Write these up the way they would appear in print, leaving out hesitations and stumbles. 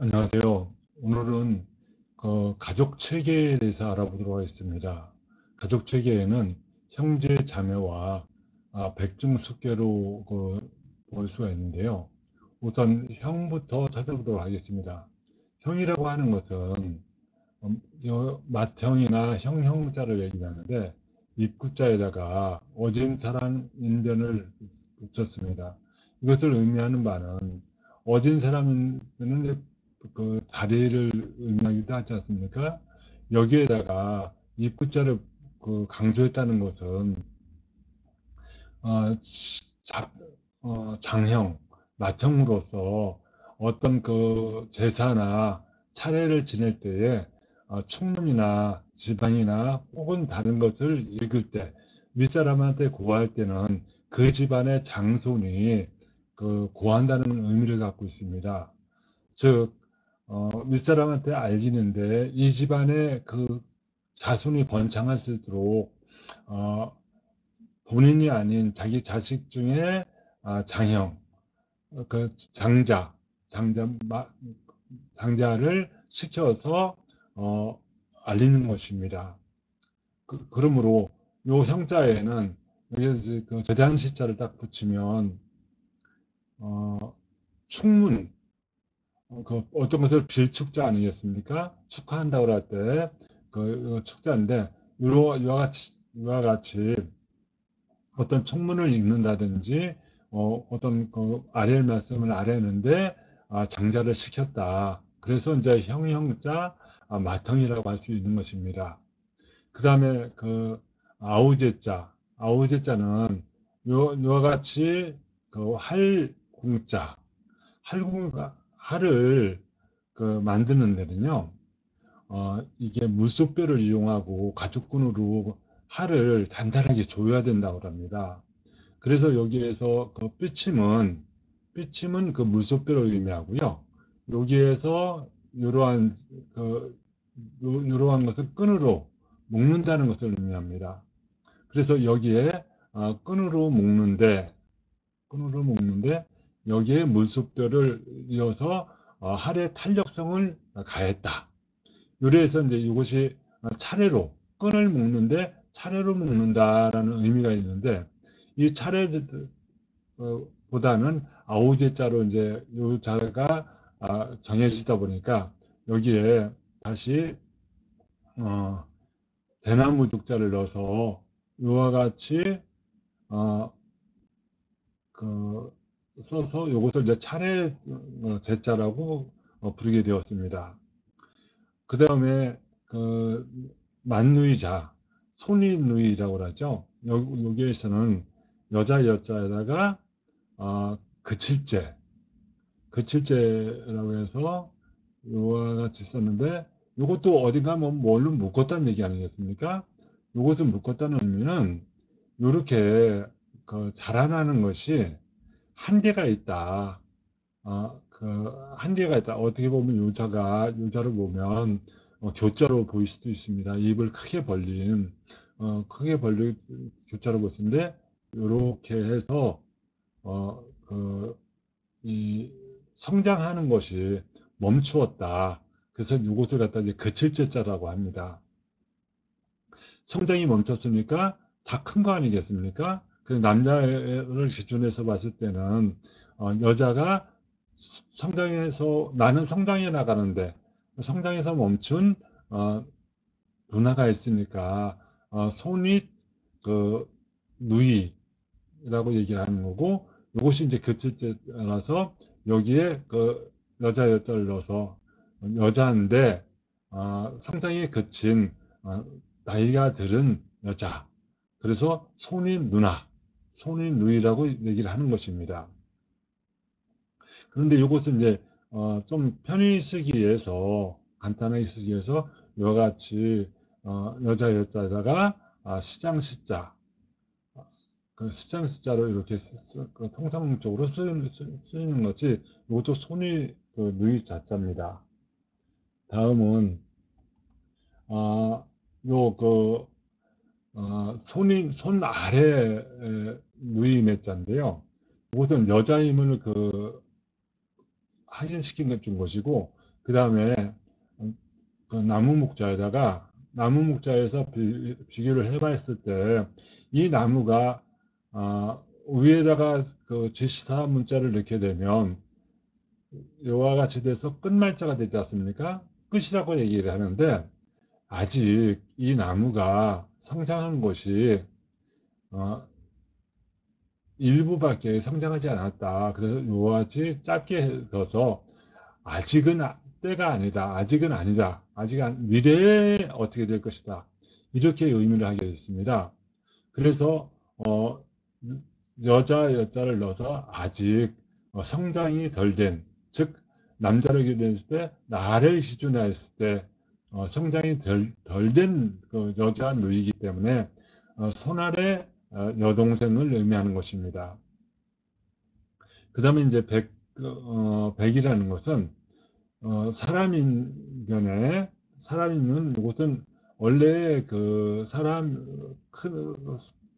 안녕하세요. 오늘은 가족 체계에 대해서 알아보도록 하겠습니다. 가족 체계에는 형제, 자매와 백중숙계로 볼 수가 있는데요. 우선 형부터 찾아보도록 하겠습니다. 형이라고 하는 것은 맏형이나 형자를 얘기하는데 입구자에다가 어진 사람 인변을 붙였습니다. 이것을 의미하는 바는 어진 사람은 그 다리를 의미하기도 하지 않습니까? 여기에다가 입구자를 강조했다는 것은 어, 자- 장형, 맏형으로서 어떤 제사나 차례를 지낼 때에 충문이나 지방이나 혹은 다른 것을 읽을 때 윗사람한테 고할 때는 그 집안의 장손이 고한다는 의미를 갖고 있습니다. 즉, 윗사람한테 알리는데 이 집안의 자손이 번창할수록 어, 본인이 아닌 자기 자식 중에 장형, 장자, 장자, 장자를 시켜서 어, 알리는 것입니다. 그러므로 요 형자에는 여기서 저장시자를 딱 붙이면 충문, 어떤 것을 빌축자 아니겠습니까? 축하한다고 할 때 축자인데 이와 같이 어떤 청문을 읽는다든지 어떤 아랠 말씀을 아뢰는데 장자를 시켰다. 그래서 이제 형용자 마텅이라고 할 수 있는 것입니다. 그 다음에 아우제자는 요와 같이 할공자, 할을 만드는 데는요. 이게 물소뼈를 이용하고 가죽끈으로 할을 단단하게 조여야 된다고 합니다. 그래서 여기에서 삐침은 그 물소뼈를 의미하고요. 여기에서 이러한 이러한 것을 끈으로 묶는다는 것을 의미합니다. 그래서 여기에 끈으로 묶는데 여기에 물소뼈를 이어서 할의 탄력성을 가했다. 요래에서 이제 이것이 차례로 끈을 묶는데 차례로 묶는다라는 의미가 있는데 이 차례 보다는 아우제자로 이제 요 자가 정해지다 보니까 여기에 다시 어, 대나무 죽자를 넣어서 이와 같이 어, 그 써서 이것을 이제 차례 제자라고 부르게 되었습니다. 그 다음에 그 만누이자, 손위누이라고 하죠. 여기에서는 여자에다가 그칠제, 그칠제라고 해서 이와 같이 썼는데 이것도 어딘가 뭐 뭘로 묶었다는 얘기 아니겠습니까? 이것을 묶었다는 의미는 이렇게 자라나는 것이 한계가 있다. 한계가 있다. 어떻게 보면 요자를 보면 교자로 보일 수도 있습니다. 입을 크게 벌린 교자로 보시는데, 이렇게 해서, 어, 그, 이 성장하는 것이 멈추었다. 그래서 이것을 갖다 이제 거칠제자라고 합니다. 성장이 멈췄으니까 다 큰 거 아니겠습니까? 그 남자를 기준해서 봤을 때는 여자가 나는 성장해 나가는데 성장해서 멈춘 어, 누나가 있으니까 손윗 그 누이라고 얘기를 하는 거고 이것이 이제 급질제라서 여기에 여자를 넣어서 여자인데 성장이 그친 나이가 들은 여자 그래서 손윗 누이라고 얘기를 하는 것입니다. 그런데 이것은 이제 좀 편히 쓰기 위해서 간단하게 쓰기 위해서 이와 같이 여자에다가 시장 시자 그 시장 시자로 이렇게 통상적으로 쓰이는 것이 이것도 손이 누이 자자입니다. 다음은 요그 손 아래 누이 매자인데요. 이것은 여자 힘을 확인시키는 것이고 그 다음에 그 나무 목자에다가 나무 목자에서 비교를 해봤을 때 이 나무가 위에다가 그 지시사 문자를 넣게 되면 이와 같이 돼서 끝말자가 되지 않습니까? 끝이라고 얘기를 하는데 아직 이 나무가 성장한 것이 어, 일부밖에 성장하지 않았다. 그래서 이와 같이 짧게 해서 아직은 때가 아니다. 아직은 아니다. 미래에 어떻게 될 것이다. 이렇게 의미를 하게 됐습니다. 그래서 여자를 넣어서 아직 성장이 덜 된, 즉 남자를 기준했을 때 나를 기준으로 했을 때 성장이 덜 된 그 여자 누이기 때문에 손 아래 여동생을 의미하는 것입니다. 그 다음에 이제 백이라는 것은 사람인면 이것은 원래 그 큰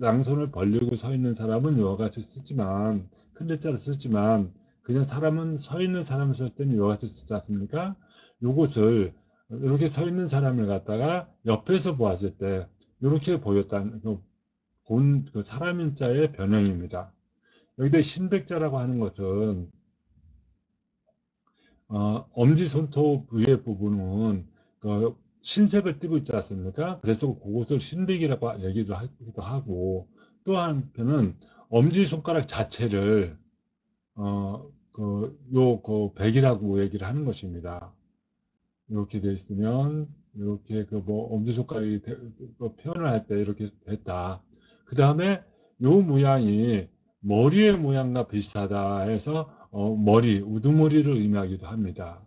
양손을 벌리고 서 있는 사람은 이와 같이 쓰지만 큰 글자를 쓰지만 그냥 사람은 서 있는 사람을 썼을 때는 이와 같이 쓰지 않습니까? 요것을 이렇게 서 있는 사람을 갖다가 옆에서 보았을 때 이렇게 보였다는 그 사람인자의 변형입니다. 여기다 신백자라고 하는 것은 엄지손톱 위에 부분은 그 신색을 띠고 있지 않습니까? 그래서 그것을 신백이라고 얘기도 하기도 하고 또 한편은 엄지손가락 자체를 그 백이라고 얘기를 하는 것입니다. 이렇게 되어 있으면 이렇게 그 뭐 엄지손가락이 그 표현을 할 때 이렇게 됐다. 그 다음에 요 모양이 머리의 모양과 비슷하다 해서 머리, 우두머리를 의미하기도 합니다.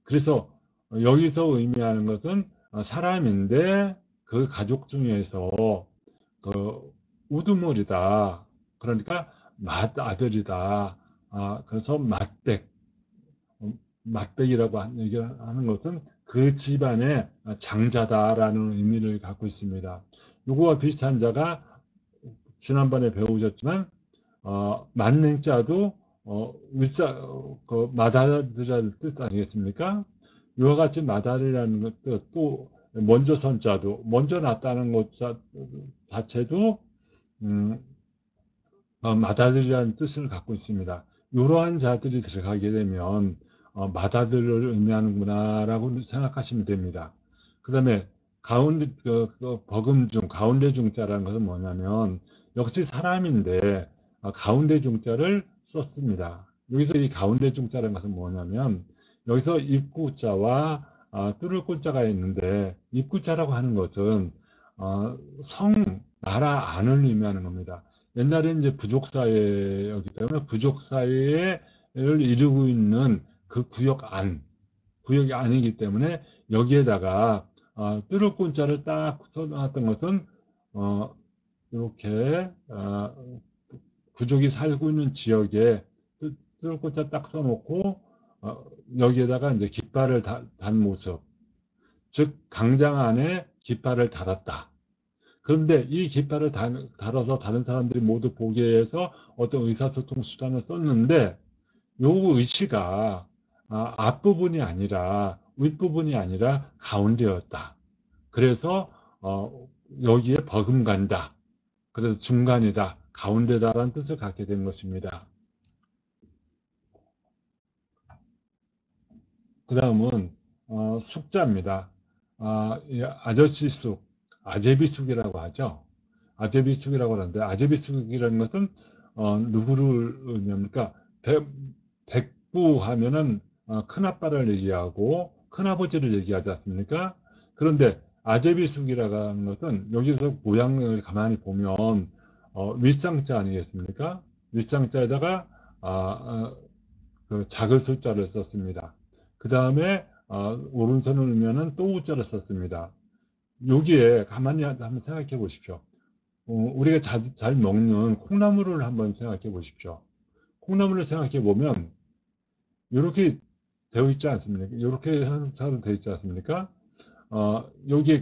그래서 여기서 의미하는 것은 사람인데 그 가족 중에서 그 우두머리다. 그러니까 맏아들이다. 그래서 맏백이라고 얘기하는 것은 그 집안의 장자다라는 의미를 갖고 있습니다. 이거와 비슷한 자가 지난번에 배우셨지만 만능자도 그 마다리라는 뜻 아니겠습니까? 이와 같이 마다리라는 것도 또 먼저 선자도 먼저 났다는 것 자체도 음, 마다들이라는 뜻을 갖고 있습니다. 이러한 자들이 들어가게 되면 마다들을 의미하는구나라고 생각하시면 됩니다. 그 다음에 가운데 버금중 가운데 중자라는 것은 뭐냐면 역시 사람인데 가운데 중자를 썼습니다. 여기서 이 가운데 중자라는 것은 뭐냐면 여기서 입구자와 뚫을 꼴자가 있는데 입구자라고 하는 것은 나라 안을 의미하는 겁니다. 옛날에는 이제 부족 사회였기 때문에 부족 사회를 이루고 있는 그 구역이 아니기 때문에 여기에다가 뚜렷 문자를 딱 써놨던 것은 어, 이렇게 부족이 살고 있는 지역에 뚜렷 문자 딱 써놓고 여기에다가 이제 깃발을 단 모습, 즉 강장 안에 깃발을 달았다. 그런데 이 깃발을 달아서 다른 사람들이 모두 보게 해서 어떤 의사소통 수단을 썼는데 요 의시가 앞부분이 아니라 윗부분이 아니라 가운데였다. 그래서 여기에 버금간다. 그래서 중간이다. 가운데다라는 뜻을 갖게 된 것입니다. 그 다음은 숙자입니다. 아저씨 쑥, 아제비 쑥이라고 하죠. 아제비쑥이라고 하는데 아제비쑥이라는 것은 누구를 의미합니까? 백부 하면은 큰아빠를 얘기하고 큰아버지를 얘기하지 않습니까? 그런데 아제비쑥이라고 하는 것은 여기서 모양을 가만히 보면 윗상자 아니겠습니까? 윗상자에다가 그 작은 숫자를 썼습니다. 그 다음에 오른손을 의미하는 또우자를 썼습니다. 여기에 가만히 한번 생각해 보십시오. 우리가 잘 먹는 콩나물을 한번 생각해 보십시오. 콩나물을 생각해 보면 이렇게 되어 있지 않습니까? 이렇게 한처럼 되어 있지 않습니까? 여기에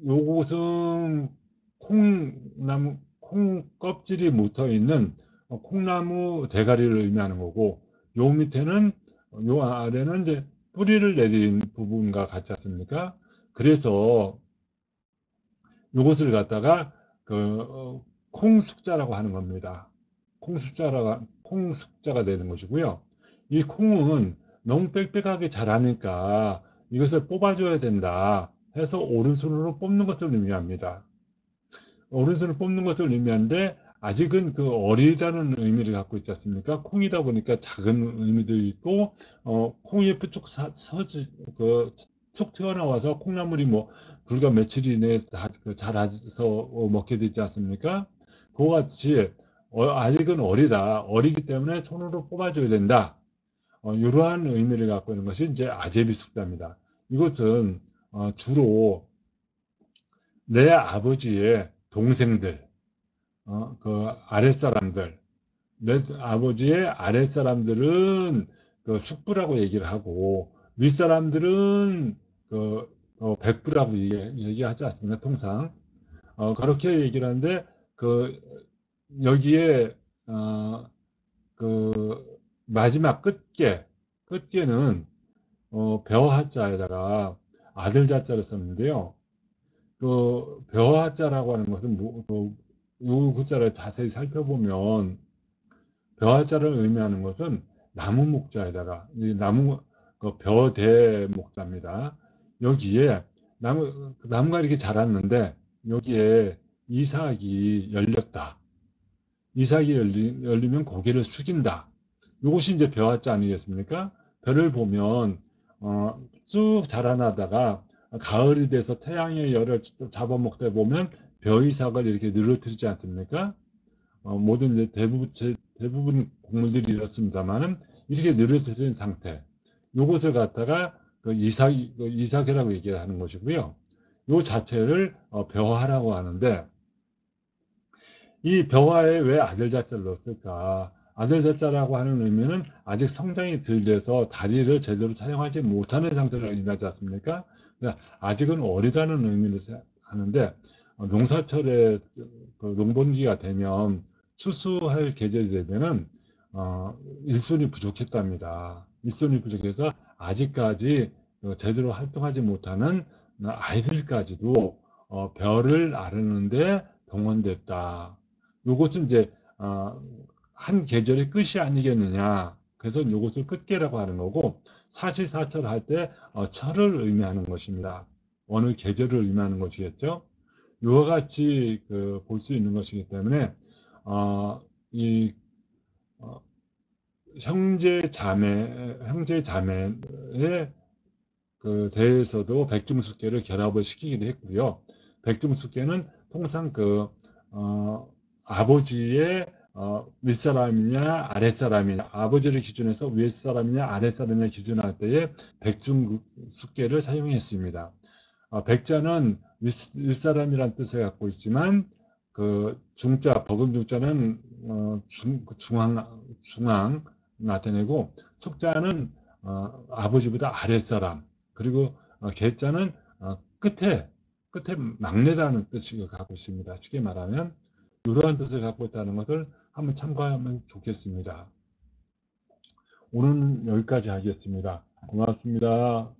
요것은 콩 껍질이 묻어 있는 콩나무 대가리를 의미하는 거고, 요 밑에는, 요 아래는 이제 뿌리를 내린 부분과 같지 않습니까? 그래서 이것을 갖다가 콩숙자라고 하는 겁니다. 콩숙자가 되는 것이고요. 이 콩은 너무 빽빽하게 자라니까 이것을 뽑아줘야 된다 해서 오른손으로 뽑는 것을 의미합니다. 오른손을 뽑는 것을 의미하는데 아직은 어리다는 의미를 갖고 있지 않습니까? 콩이다 보니까 작은 의미도 있고 콩이 쭉 툭 튀어나와서 콩나물이 뭐 불과 며칠 이내에 다 자라서 먹게 되지 않습니까? 그와 같이 아직은 어리기 때문에 손으로 뽑아줘야 된다. 이러한 의미를 갖고 있는 것이 이제 아제비 숫자입니다. 이것은 주로 내 아버지의 동생들, 아랫사람들, 내 아버지의 아랫사람들은 숙부라고 얘기를 하고, 윗사람들은 백부라고 얘기하지 않습니까? 통상. 그렇게 얘기를 하는데, 여기에, 마지막 끝께는, 벼하자에다가 아들 자자를 썼는데요. 벼하자라고 하는 것은 요 글자를 자세히 살펴보면 벼하자를 의미하는 것은 나무 목자에다가 이 나무 벼대 목자입니다. 여기에 나무가 이렇게 자랐는데 여기에 이삭이 열렸다. 이삭이 열리면 고개를 숙인다. 이것이 이제 벼하자 아니겠습니까? 벼를 보면 쭉 자라나다가 가을이 돼서 태양의 열을 잡아먹다 보면 벼이삭을 이렇게 늘어뜨리지 않습니까? 모든 이제 대부분 곡물들이 이렇습니다만은 이렇게 늘어뜨린 상태. 요것을 갖다가 이삭이라고 얘기를 하는 것이고요. 요 자체를 벼화라고 하는데 이 벼화에 왜 아들 자자를 넣었을까? 아들 자자라고 하는 의미는 아직 성장이 덜 돼서 다리를 제대로 사용하지 못하는 상태를 의미하지 않습니까? 그러니까 아직은 어리다는 의미를 하는데 농사철에 농번기가 되면 추수할 계절이 되면은 일손이 부족했답니다. 일손이 부족해서 아직까지 제대로 활동하지 못하는 아이들까지도 벼를 아르는데 동원됐다. 요것은 이제 한 계절의 끝이 아니겠느냐. 그래서 요것을 끝계라고 하는 거고 사시사철 할 때 철을 의미하는 것입니다. 어느 계절을 의미하는 것이겠죠. 이와 같이 볼 수 있는 것이기 때문에 이 형제 자매에 대해서도 백중숙계를 결합을 시키기도 했고요. 백중숙계는 통상 아버지의 윗사람이냐 아랫사람이냐 아버지를 기준해서 윗사람이냐 아랫사람이냐 기준할 때에 백중숙계를 사용했습니다. 백자는 윗사람이란 뜻을 갖고 있지만 중자 버금중자는 중앙 나타내고 숙자는 아버지보다 아랫사람 그리고 계자는 끝에 막내다는 뜻을 갖고 있습니다. 쉽게 말하면 이러한 뜻을 갖고 있다는 것을 한번 참고하면 좋겠습니다. 오늘은 여기까지 하겠습니다. 고맙습니다.